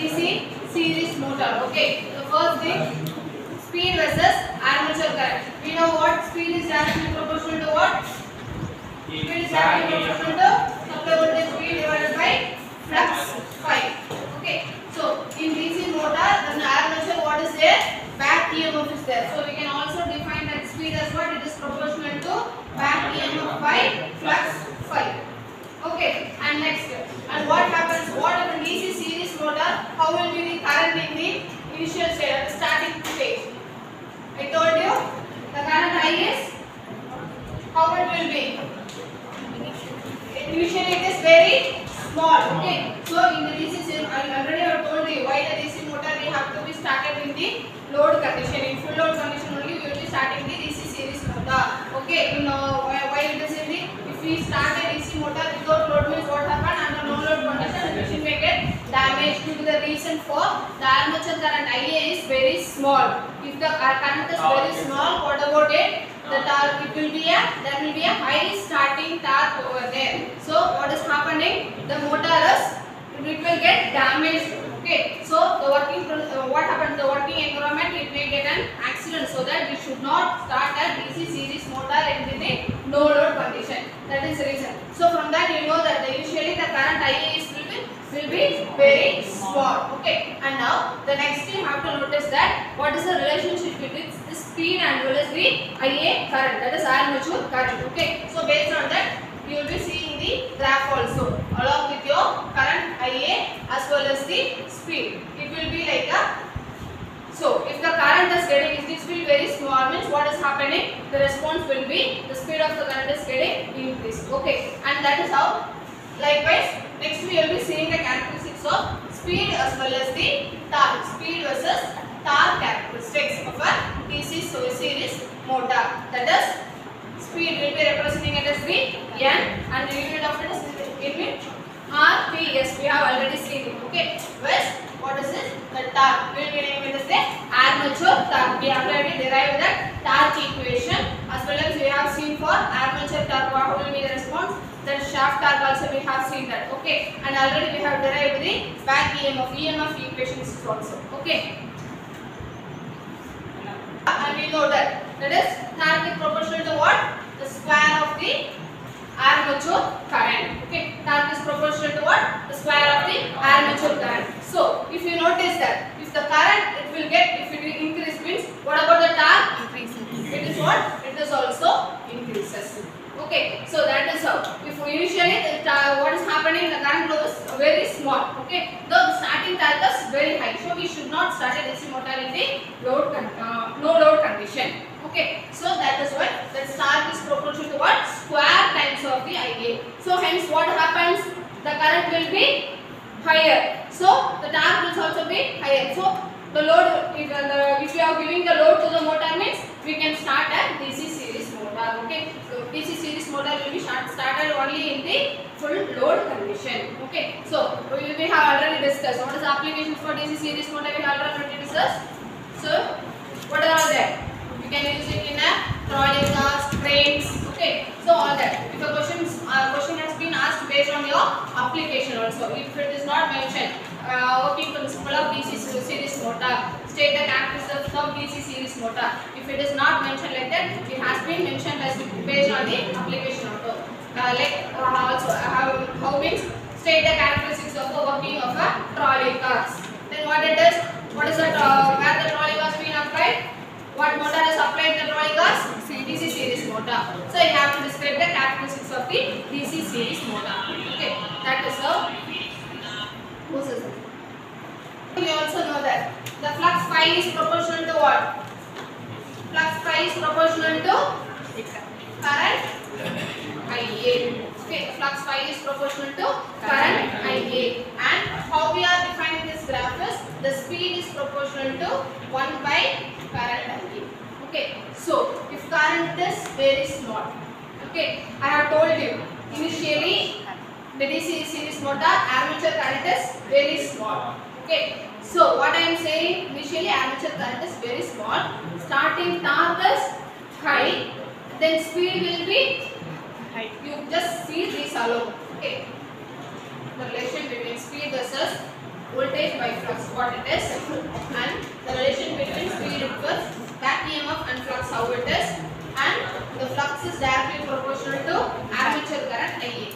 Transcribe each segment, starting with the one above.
DC series motor. Okay. The first thing, speed versus armature current. We know what speed is directly proportional to what? Speed is directly proportional to supply voltage V divided by flux phi. Okay. So in DC motor, the armature what is there? Back EMF is there. So we can also define that speed as what? It is proportional to back EMF by flux phi. Okay. And next, and what happens? What in DC series motor? How will be the current in the initial state, at the starting stage? I told you the current I is how it will be. Initially it is very small. Okay. So in the DC series, I already have told you why the DC motor we have to be started in the load condition. In full load condition only we will be starting the DC series motor. Okay. Why it is in the, if we start a DC motor without load means what happen? Under no load condition the machine may get damaged due to the reason for the armature current IA is very small. If the current is very small, what about it? The torque, it will be there will be a high starting torque over there. So what is happening? The motor is, it will get damaged. Okay. So the working what happens? The working environment, it may get an accident. So that we should not start a DC series motor in the no load condition. That is the reason. So from that you know that initially the current IA is will be very small. Okay. And now the next thing you have to notice that what is the relationship between the speed and well as the IA current, that is armature current. Okay. So based on that you will be seeing the graph also along with your current IA as well as the speed. It will be like a, so if the current is getting, if this will very small means what is happening? The response will be, the speed of the current is getting increased. Okay. And that is how. Likewise, next we will be seeing the characteristics of speed as well as the torque. Speed versus torque characteristics of a DC series motor. That is, speed will be representing it as the N and the unit of it is in RPS. We have already seen it. Okay. Whereas, what is this? The torque. We will be naming it as the armature torque. We have already derived that torque equation as well as we have seen for armature torque. What will be the response? The shaft torque also we have seen that. Okay. And already we have derived the back EMF equations also. Okay. And we know that is torque is proportional to what? The square of the armature current. Okay. Torque is proportional to what? The square of the armature current. So if you notice that if the current it will get, if it will increase means what about the torque? Increases. It is what? It is also increases. Okay, so that is how. If initially what is happening, the current flow is very small. Okay, the starting torque is very high. So we should not start a DC motor in the no load condition. Okay, so that is why the torque is proportional to what? Square times of the IA. So hence what happens? The current will be higher. So the torque will also be higher. So the load, if you are giving the load to the motor means we can start a DC series motor. Okay, so DC series motor will be started only in the full load condition. Okay, so we have already discussed what is the applications for DC series motor. We have already discussed. So what are there? You can use it in a trolley cars, trains. Okay, so all that. If a question has been asked based on your application also, if it is not mentioned, working principle of DC series motor, state the characteristics of DC series motor. If it is not mentioned like that, it has been mentioned as based on the application also. Also how means state the characteristics of the working of a trolley cars. Then what it is? What is that? Where the trolley cars being applied? What motor is applied in the trolley cars? DC series motor. So you have to describe the characteristics of the DC series motor. Okay, that is how. We also know that the flux phi is proportional to what? Flux phi is proportional to current IA. Okay, flux phi is proportional to current IA. And how we are defining this graph is the speed is proportional to 1 by current IA. Okay, so if current is very small, okay, I have told you initially the DC series motor armature current is very small. Okay, so what I am saying, initially armature current is very small, starting torque is high, then speed will be high. You just see this alone. Okay, the relation between speed versus voltage by flux, what it is, and the relation between speed equals back EMF and flux, how it is, and the flux is directly proportional to armature current IA,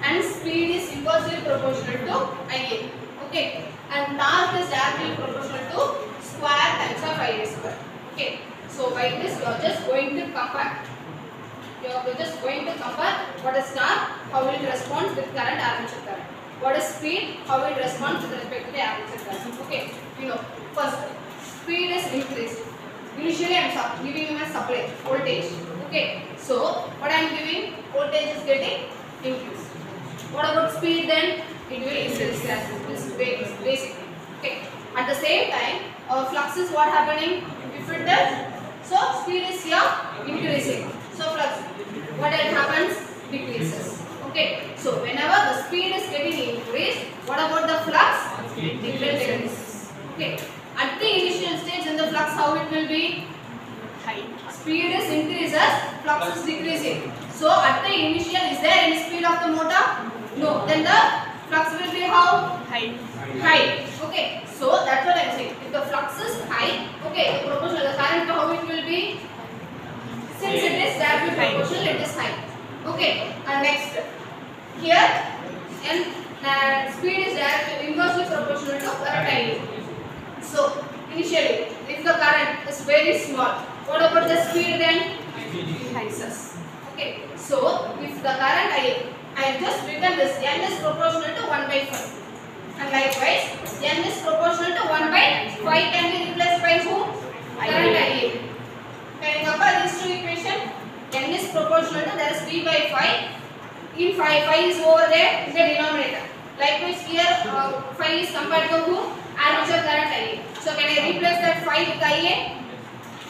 and speed is inversely proportional to IA. Okay, and torque is directly proportional to square times of IA square. Okay, so by this you are just going to compare. You are just going to compare what is torque, how it responds with current, armature current. What is speed, how it responds with respect to the armature current. Okay, you know, first speed is increased. Initially I am giving him a supply voltage. Okay, so what I am giving, voltage is getting increased. What about speed then? It will increase gradually. This is basic. Okay. At the same time, flux is what happening? If it does, so speed is here increasing. So flux, what else happens? Decreases. Okay. So whenever the speed is getting increased, what about the flux? It will decrease. Okay. At the initial stage in the flux, how it will be? High. Speed is increases, flux is decreasing. So at the initial, is there any speed of the motor? No. Then the flux will be how? High. High. Okay. So that's what I am saying. If the flux is high, okay, the proportional, the current, how it will be? Since it is directly proportional, it is high. Okay. And next, here, and speed is directly inversely proportional to current IA. So initially, if the current is very small, what about the speed then? Increases. Okay. So if the current I have just written this, n is proportional to 1 by 5. And likewise, n is proportional to 1 by 5 can be replaced by who? Current IA. Can you compare these two equations? N is proportional to, there is V by 5. In 5 is over there in the denominator. Likewise here 5 is compared to who? Armature current IA. So can I replace that 5 with IA?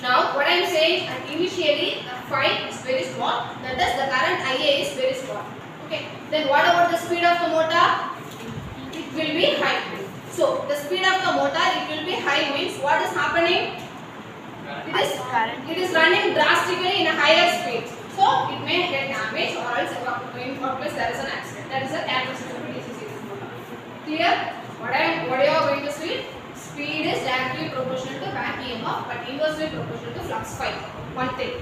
Now what I am saying, initially the 5 is very small, that is the current IA is very small. Okay. Then what about the speed of the motor? It will be high. So the speed of the motor, it will be high means what is happening? It is running drastically in a higher speed. So it may get damaged or else in place there is an accident. That is a characteristic of DC series motor. Clear? What you are going to see? Speed is directly proportional to back EMF but inversely proportional to flux phi. One thing.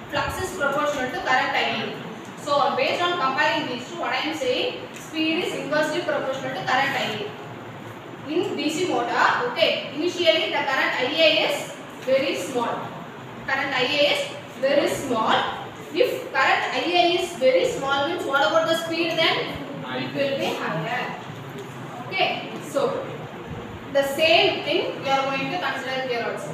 Flux is proportional to current IA. So based on comparing these two, what I am saying, speed is inversely proportional to current IA. In DC motor, okay, initially the current IA is very small. Current IA is very small. If current IA is very small means what about the speed then? It will be higher. Okay, so the same thing we are going to consider here also.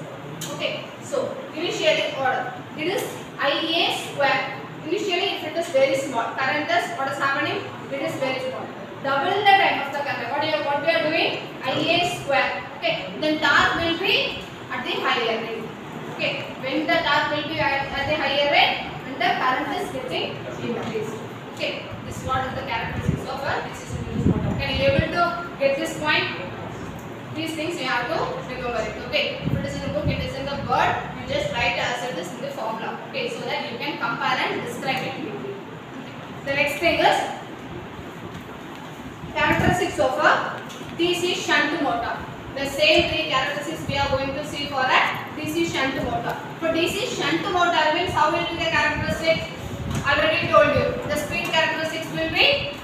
Okay, so initially order, it is IA square. Initially if it is very small, current is, what is happening? It is very small. Double the time of the current. What we are doing? IA square. Okay, then torque will be at the higher rate. Okay, when the torque will be at the higher rate, and the current is getting increased. Okay, this is what is the characteristics of a DC series motor. Can you able to get this point? These things you have to remember it. Okay, if it is in the book, it is in the word. You just write as it is in the formula. Okay, so that you can compare and describe it quickly. The next thing is characteristics of a DC shunt motor. The same three characteristics we are going to see for a DC shunt motor. For DC shunt motor means how will be the characteristics? Already told you. The speed characteristics will be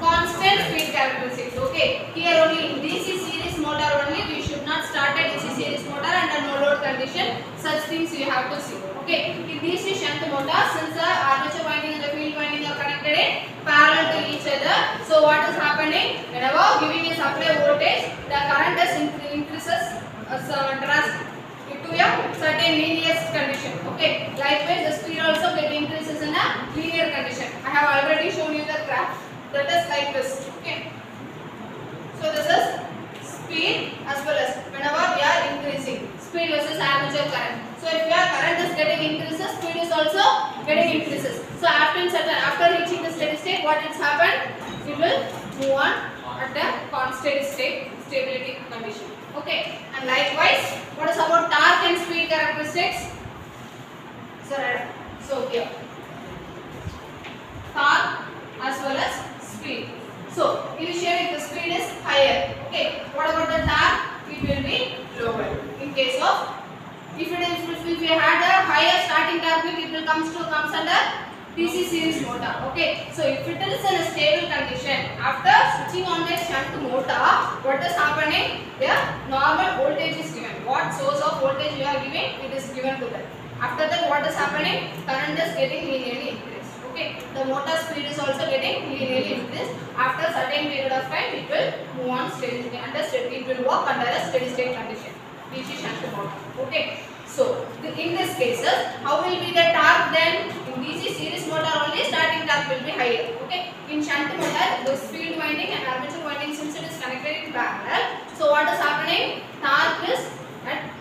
constant speed characteristics. Okay. Here only in DC series motor only we should not start a DC series motor under no load condition. Such things you have to see. Okay. In DC shunt motor, since the armature winding and the field winding are connected in parallel to each other, so what is happening? Whenever giving a supply voltage, the current increases drastically to a certain linear condition. Okay. Likewise, the speed also increases in a linear condition. I have already shown you the graph. That is like this. Okay. So this is speed as well as whenever we are increasing speed versus armature current. So if your current is getting increases, speed is also getting increases. So after reaching the steady state, what has happened? It will move on at the constant state stability condition. Okay. And likewise, what is about torque and speed characteristics? So here torque as well as speed. So initially the speed is higher. Okay. mean it will comes under DC series motor. Okay, so if it is in a stable condition, after switching on the shunt motor, what is happening? The normal voltage is given. What source of voltage you are giving? It is given to them. After that, what is happening? Current is getting linearly increased. Okay, the motor speed is also getting linearly increased. After certain period of time, it will move on steady state. It will work under a steady state condition. DC shunt motor. Okay, so in this cases, how will be the torque then? In DC series motor only starting torque will be higher. Okay, in shunt motor, the field winding and armature winding, since it is connected in parallel, so what is happening? Torque is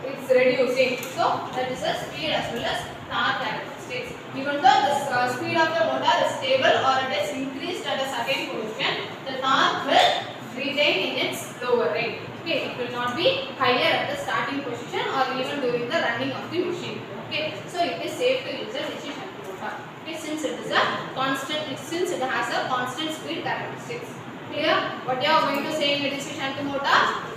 it's reducing. So that is the speed as well as torque characteristics. Even though the speed of the motor is stable or it is increased at a certain position, the torque will retain in its lower rate. Okay, it will not be higher at the starting position or even during the running of the machine. Okay, so it is safe to use a DC shunt motor. Okay, since it is a constant, since it has a constant speed characteristics. Clear? What you are going to say in a DC shunt motor?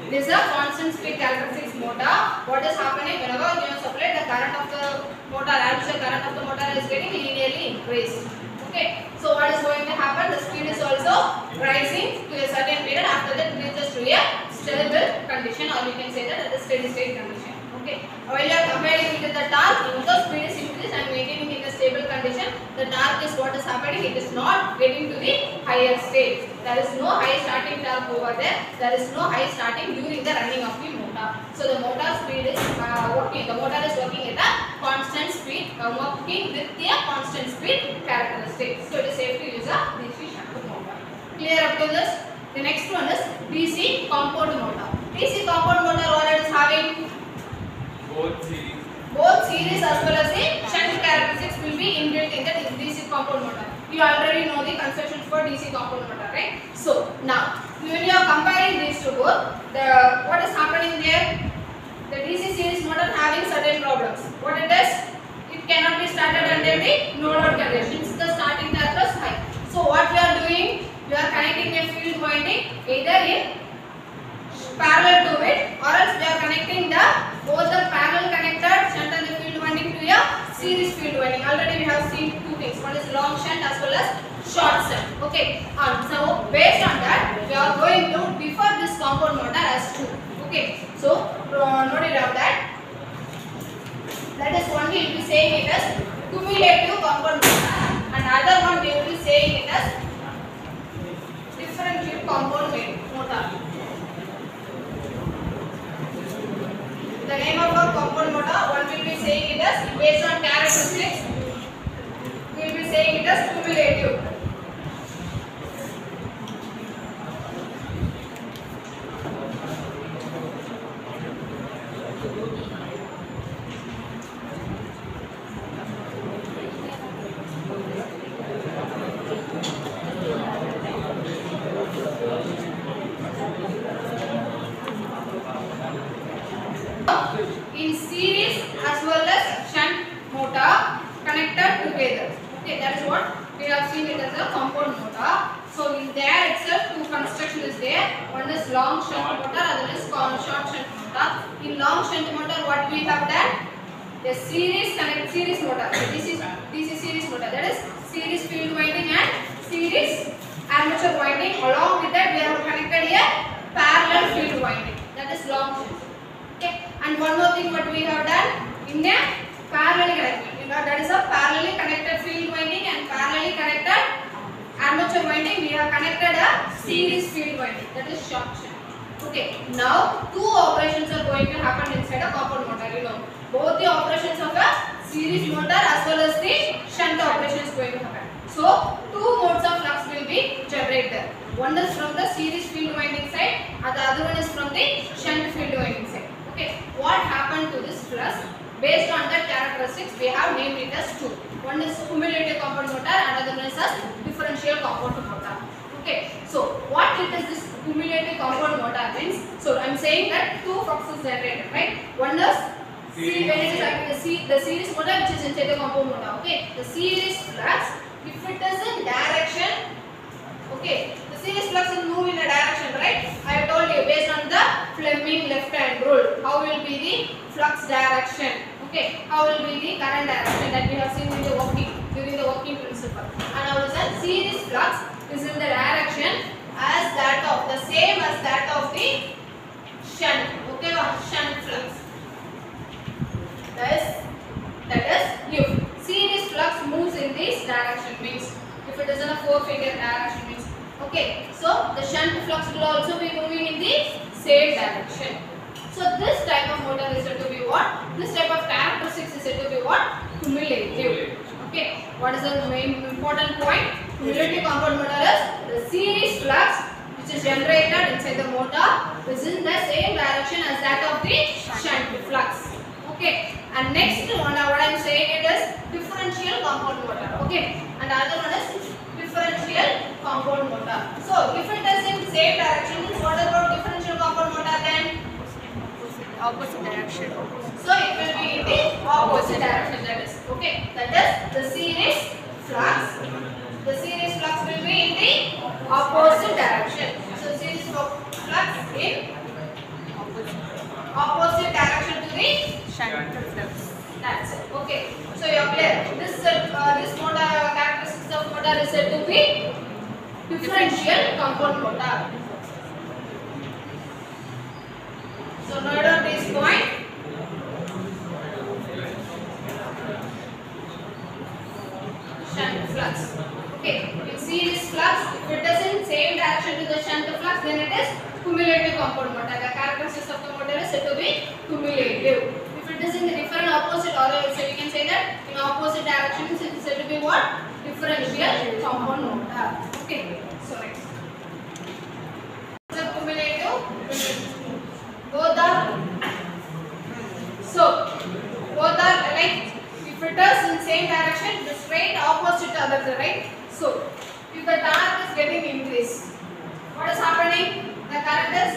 It is a constant speed characteristics motor. What is happening whenever you supply the current of the motor, armature current of the motor is getting linearly increased. Okay, so what is going to happen? The speed is also rising to a certain period. After that, it reaches to a stable condition, or we can say that at a steady state condition. Okay, while you are comparing with the torque, even though speed is increased and maintaining in a stable condition, the torque is what is happening. It is not getting to the higher stage. There is no high starting torque over there. There is no high starting during the running of the motor. So the motor speed is working. The motor is working at a constant speed, working with a constant speed characteristics. So it is safe to use a DC shunt motor. Clear up to this? The next one is DC compound motor. DC compound motor, what it is having? Both series as well as the shunt characteristics will be inbuilt in the DC compound motor. You already know the conception for DC compound motor, right? So now, when you are comparing these two both, what is happening there? The DC series motor having certain problems. What it is? It cannot be started under the no load conditions. The starting torque is high. So what we are doing? We are connecting a field winding either in parallel to it, or else we are connecting both the parallel connected shunt and the field winding to a series field winding. Already we have seen two things. One is long shunt as well as short shunt. Okay. So based on that, we are going to differ this compound motor as two. Okay. So note it out that is one we will be saying it as cumulative compound motor, and other one we will be saying it as differential compound motor. The name of our compound motor, one will be saying it as based on characteristics, we will be saying it as cumulative. In series as well as shunt motor connected together. Okay, that is what we have seen it as a compound motor. So in there itself, two construction is there. One is long shunt motor, other is short shunt motor. In long shunt motor, what we have done? The series motor. So this is DC series motor. That is series field winding and series armature winding. Along with that, we have connected here parallel field winding. That is long shunt. Okay. And one more thing, what we have done in a parallel connected, that is a parallelly connected field winding and parallelly connected armature winding. We have connected a series field winding, that is short shunt. Okay. Now two operations are going to happen inside a compound motor. You know, both the operations of a series motor as well as the shunt operation is going to happen. So two modes of flux will be generated. One is from the series field winding side, and the other one is from the shunt field winding side. Okay, what happened to this flux? Based on that characteristics, we have named it as two. One is cumulative compound motor, and another one is a differential compound motor. Okay, so what it is this cumulative compound motor means? So I am saying that two fluxes generated, right? One is when it is active, the series motor which is inside the compound motor. Okay, the series flux, if it is in direction, okay, the series flux will move in a direction, right? I have told you based on the Fleming left hand rule, how will be the flux direction. Okay, how will be the current direction that we have seen in the working during the working principle. And now the series flux is in the direction as that of the same as that of the shunt. Okay, shunt flux. That is if series flux moves in this direction, means if it is in a four-finger direction, means okay. So the shunt flux will also be moving in the same direction. So this type of motor is said to be what? This type of characteristics is said to be what? Cumulative. Okay. What is the main important point? Cumulative compound motor is the series flux which is generated inside the motor is in the same direction as that of the shunt flux. Okay. And next one, what I am saying it is differential compound motor. Okay. And the other one is differential compound motor. So if it is in same direction, what about differential compound motor then? Opposite direction. So it will be in the opposite direction. That is okay. That is the series flux. The series flux will be in the opposite direction. So series flux in opposite direction to the shunt flux. That's it. Okay. So you are clear. This motor characteristics of motor is said to be differential compound motor. So note on this point. Shunt flux. Okay, you see this flux. If it is in same direction to the shunt flux, then it is cumulative compound motor. The characteristics of the motor is said to be cumulative. If it is in the different opposite, or so we can say that in opposite directions, it is said to be what? Differential compound motor. Okay, so next. So cumulative. Both are like if it is in same direction, the straight opposite other, right? So if the torque is getting increased, what is happening? The current is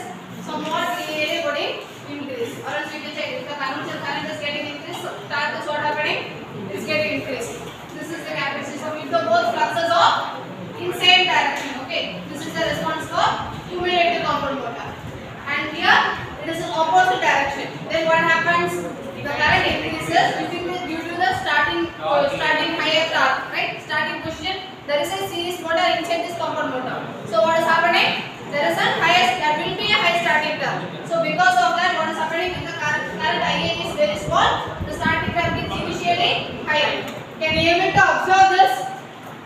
somewhat linearly getting increased. Or else you can say if the current is getting increased, so torque is what happening? Is getting increased. This is the characteristic. So if the both fluxes are in same direction, okay, this is the response for cumulative compound motor. And here it is in opposite direction. Then what happens? The current increases due to the starting higher torque, right? Starting position. There is a series motor inside this compound motor. So what is happening? There is a highest. That will be a high starting torque. So because of that, what is happening? If the current IA is very small, the starting torque is initially higher. Can you able to observe this?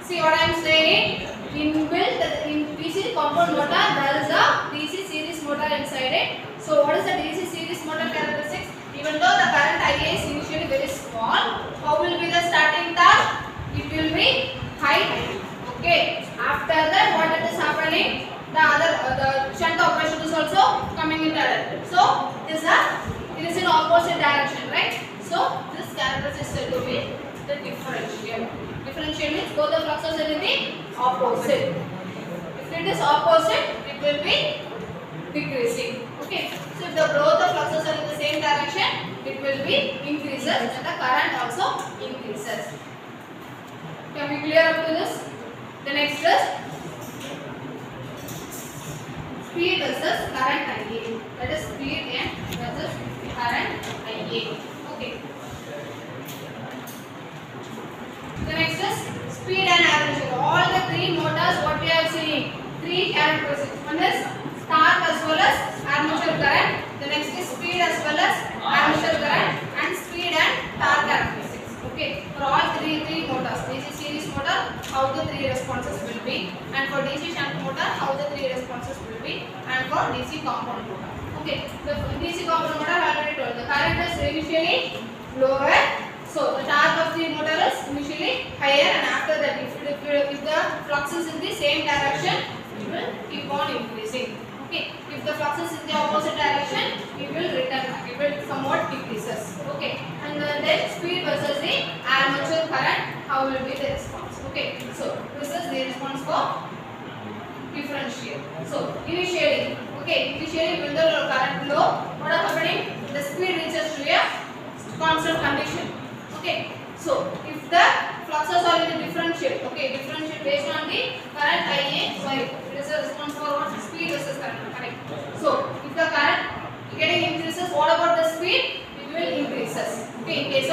See what I am saying? Inbuilt in DC compound motor, there is a DC series motor inside it. So what is the DC series motor characteristics? Even though the current IA is initially very small, how will be the starting torque? It will be high. Okay. After that, what it is happening? The shunt operation is also coming in that. So it is in opposite direction, right? So this characteristic is said to be the differential. Differential means both the fluxes are in the opposite. If it is opposite, it will be decreasing. Okay. So if both the fluxes are in the same direction, it will be increases and the current also increases. Can we clear up to this? The next is speed versus current IA. That is speed and versus current IA. Okay. The next is speed and armature. All the three motors, what we are seeing, three characteristics. One is torque as well as armature current. The next is speed as well as armature current, and speed and torque characteristics. Okay. For all three motors, DC series motor, how the three responses will be, and for DC shunt motor, how the three responses will be, and for DC compound motor. Okay. The DC compound motor, I already told, the current is initially lower. So the torque of the motor is initially higher, and after that, if the flux is in the same direction, it will keep on increasing. Okay. If the flux is in the opposite direction, it will return back. It will somewhat decreases. Okay. And then speed versus the armature current, how will be the response? Okay. So this is the response for differential. So initially, when the current low, what is happening? The speed reaches to a constant condition. Okay. So if the fluxes are in the differential, differential based on the current IA, it is a response for what? Speed versus current. Correct. So if the current getting increases, what about the speed? It will increases. Okay. In case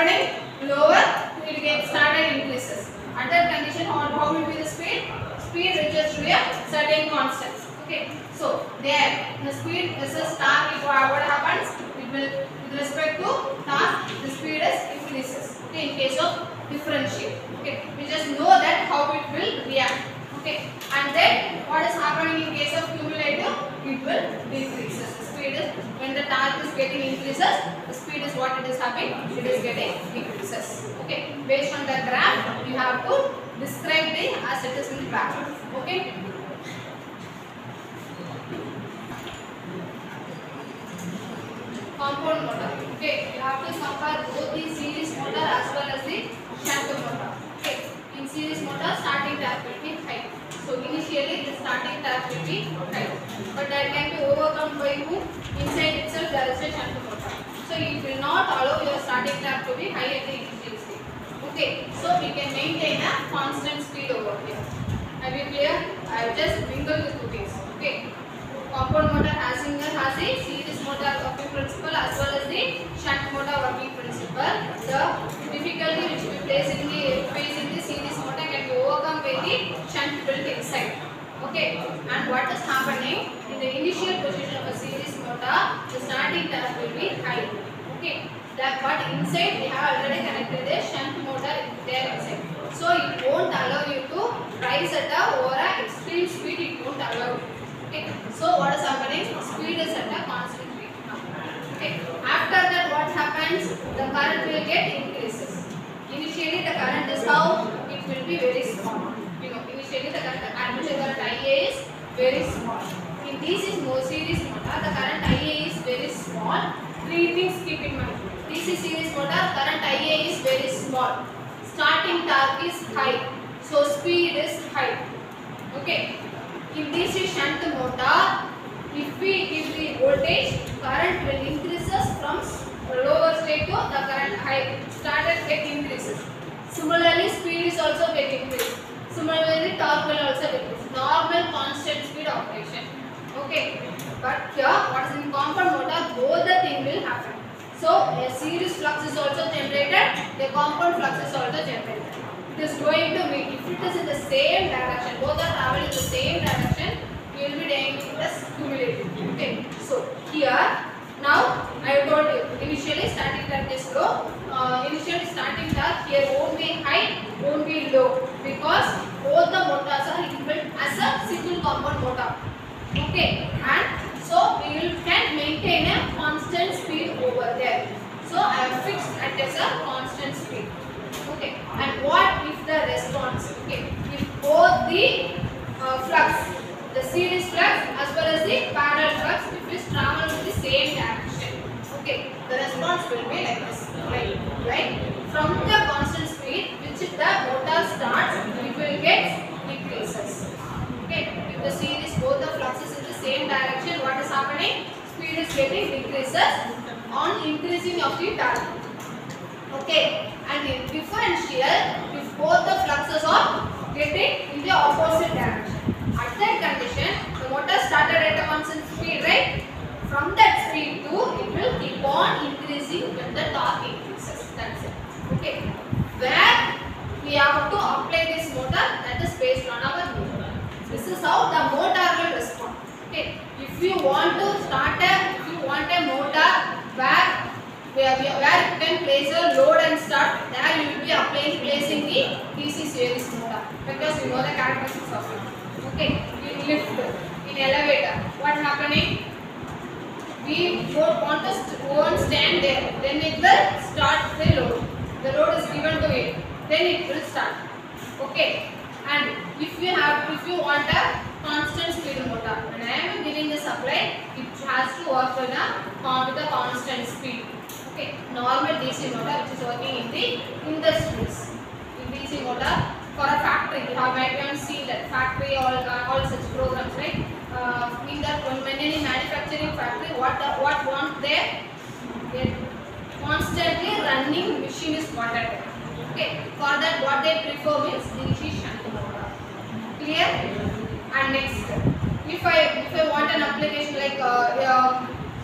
happening? Lower, it will get started increases. At that condition, how will be the speed? Speed reaches to a certain constant. Okay. So there, the speed versus torque. What happens? It will, with respect to torque, the speed is increases. Okay. In case of differential. Okay. We just know that how it will react. Okay. And then what is happening in case of cumulative? It will decreases. The speed is, when the torque is getting increases, the speed is what it is happening? It is getting decreases. Okay. Based on the graph, you have to describe it as it is in the graph. Okay. Compound motor. Okay. You have to compare both the series motor as well as the shunt motor. Okay. In series motor, starting torque will be high. So initially the starting torque will be high, but that can be overcome by who? Inside itself there is a shunt motor. So it will not allow your starting torque to be high at the initial stage. Okay, so we can maintain a constant speed over here. Are we clear? I will just mingle the two things. Okay. Compound motor has a series motor working principle as well as the shunt motor working principle. The difficulty which we face in the series motor can be overcome by the shunt built inside. Okay. And what is happening in the initial position of a series motor? The starting torque will be high. Okay. But inside we have already connected a shunt motor there inside. So it won't allow you to rise at a over a extreme speed. It won't allow you. Okay. So what is happening? Speed is at a constant speed. Okay. After that, what happens? The current will get increases. Initially, the current is how? It will be very small. You know, initially the armature current IA is very small. In DC series motor, the current IA is very small. Three things keep in mind. DC series motor, current IA is very small. Starting torque is high. So speed is high. Okay. In DC shunt motor, if we give the voltage, current will increases from lower state to the current high started get increases. Similarly, speed is also get increased. Similarly, torque will also decrease. Normal constant speed operation. Okay. But here, what is in compound motor, both the thing will happen. So a series flux is also generated. The compound flux is also generated. It is going to meet. If it is in the same direction, both are traveling in the same direction, you will be taking this cumulative. Okay. So here, now I have told you, initially starting torque is low. Initially starting torque here won't be high, won't be low, because both the motors are inbuilt as a single compound motor. Okay. And so we can maintain a constant speed over there. So I have fixed it as a constant speed. Okay. And what if the response? Okay. If both the flux, the series flux as well as the parallel flux, if it travel in the same direction, okay, the response will be like this, right? From the constant speed which the motor starts, it will get decreases. Okay. If the series both the fluxes in the same direction, what is happening? Speed is getting decreases on increasing of the torque. Okay. And in differential, if both the fluxes are getting in the opposite direction, at that condition, the motor started at a constant speed, right? From that speed to, it will keep on increasing when the torque increases. That's it. Okay. Where we have to apply this motor, that is based on our motor. This is how the motor will respond. Okay. If you want to start a motor where you can place a load and start, there you will be placing the DC series motor, because you know the characteristics of it. Okay, in lift, in elevator, what happening? We won't stand there, then it will start the load. The load is given to it, then it will start. Okay, and if you want a constant speed motor, when I am giving the supply, it has to work with a constant speed. Okay, normal DC motor which is working in the industries. In DC motor for a factory, you have seen that factory all such programs, right? In that when any manufacturing factory, what want they constantly running machine is wanted. Okay, for that what they prefer means DC shunt motor. Clear? And next, if I want an application like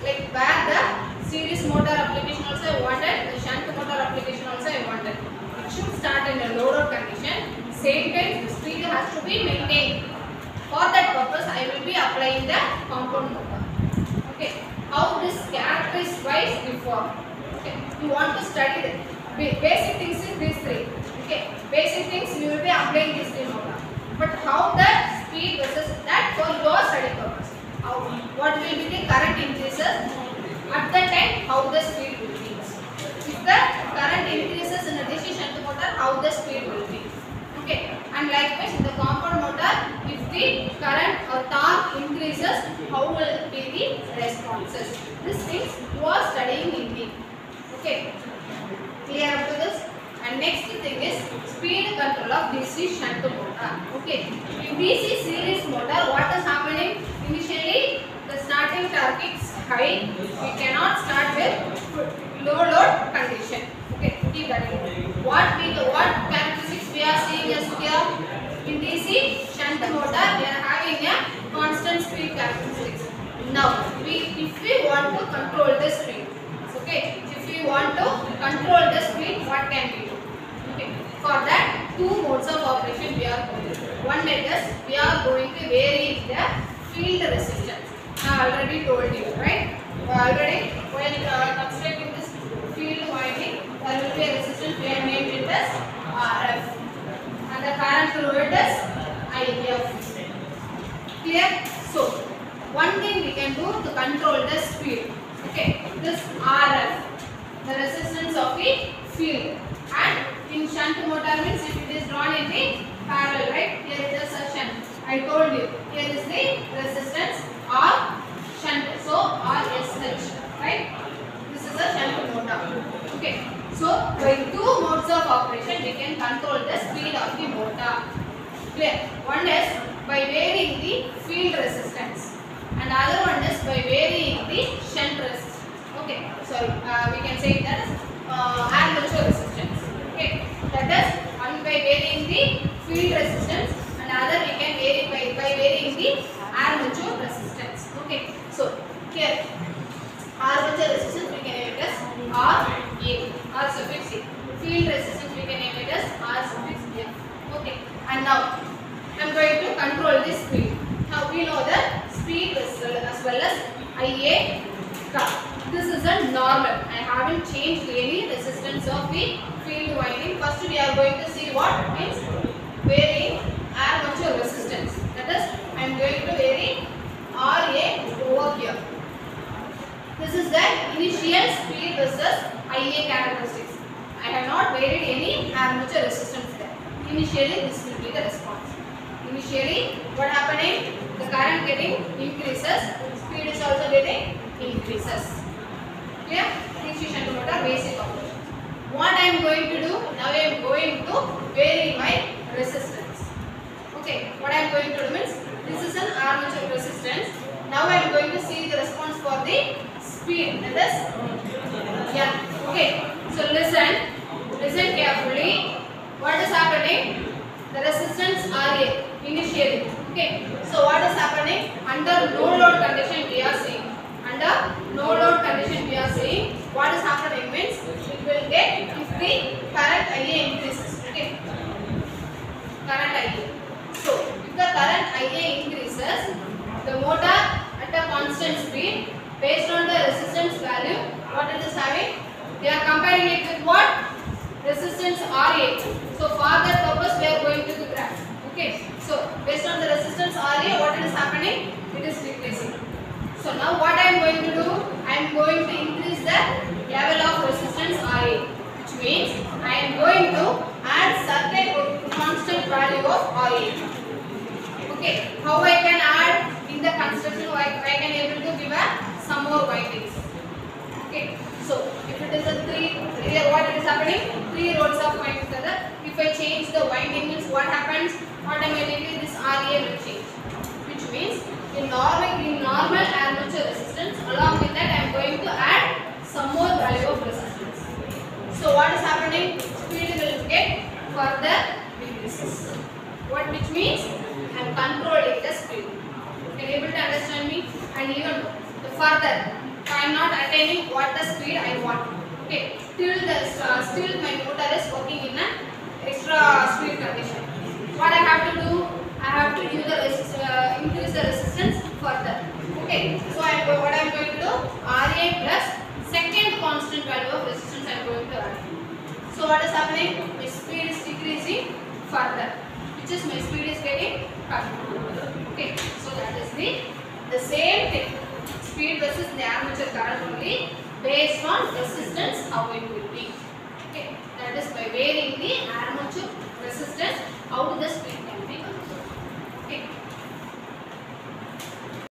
where the series motor application also I wanted, the shunt motor application same time the speed has to be maintained. For that purpose, I will be applying the compound motor. Okay, how this characteristic wise differ. Okay, you want to study the basic things in these three. Okay, basic things you will be applying this three motor. But how the speed versus that for your study purpose. How, what will be the current increases at that time, how the speed will be. If the current increases in a DC shunt motor, how the speed will be. Okay, and likewise in the compound motor, if the current or torque increases, how will be the responses. These things you are studying in the. Okay, clear up to this? And next thing is speed control of DC shunt motor. Okay, in DC series motor, what is happening? Initially, the starting torque is high. We cannot start with low load condition. Okay, keep that in mind. What characteristics we are seeing as here in DC shunt motor, we are having a constant speed characteristics. Now, if we want to control the speed, okay, if we want to control the speed, what can we do? Okay, for that, two modes of operation we are going. One method we are going to vary the field resistance. I already told you, right? Already when constructing this field winding, there will be a resistance we have named it as RF, and the current through it is IF. Clear? So, one thing we can do to control the speed. Okay, this RF, the resistance of the field, and in shunt motor means if it is drawn in the parallel, right? Here it is a shunt. I told you, here is the resistance R shunt, so RSH, right? This is a shunt motor. Okay, so by two modes of operation we can control the speed of the motor. Clear? One is by varying the field resistance, and other one is by varying the shunt resistance. Okay, sorry, we can say that is armature resistance. Okay, that is one by varying the field resistance, and other we can vary by varying the armature resistance. Okay, so here armature resistance we can name it as RA, R suffix A. Field resistance we can name it as R suffix F. Okay, and now I am going to control this speed. Now we know the speed as well as IA curve. This is a normal. I haven't changed any resistance of the field winding. First we are going to see what means varying armature resistance. That is, I am going to vary RA over here. This is the initial speed versus IA characteristics. I have not varied any armature resistance there. Initially this will be the response. Initially what happening? The current getting increases, speed is also getting increases. Clear? DC shunt motor basic operation. What I am going to do? Now I am going to vary my resistance. Okay, what I am going to do means this is an armature resistance. Now I am going to see the response for the speed. That is, yeah. Okay, so listen carefully. What is happening? The resistance RA initially. Okay, so what is happening? Under no load condition we are seeing. Under no load condition we are seeing, what is happening means it will get if the current IA increases. Okay, current IA. So if the current IA increases, the motor at a constant speed based on the resistance value, what it is having? We are comparing it with what? Resistance RA. So for that purpose we are going to the graph. Okay, so based on the resistance RA, what is happening? It is decreasing. So now what I am going to do? I am going to increase the level of resistance RA, which means I am going to add certain constant value of RA. Okay, how I can add in the construction? I can able to give some more windings. Okay, so if it is a here what is happening? 3 rows of windings are there. If I change the winding means what happens? Automatically this RA will change, which means in normal armature resistance, along with that I am going to add some more value of resistance. So what is happening? Speed will get further decreases. Which means I am controlling the speed. Can you able to understand me? And even the further, I am not attaining what the speed I want. Okay, till the still my motor is working in an extra speed condition. what I have to do? I have to give the increase the resistance further. Okay, so what I am going to do? Ra plus second constant value of resistance I am going to add. So what is happening? My speed is decreasing further, which is my speed is getting cut. Okay, so that is the same thing. Speed versus the armature current only based on resistance how it will be. Okay, that is by varying the armature resistance, how the speed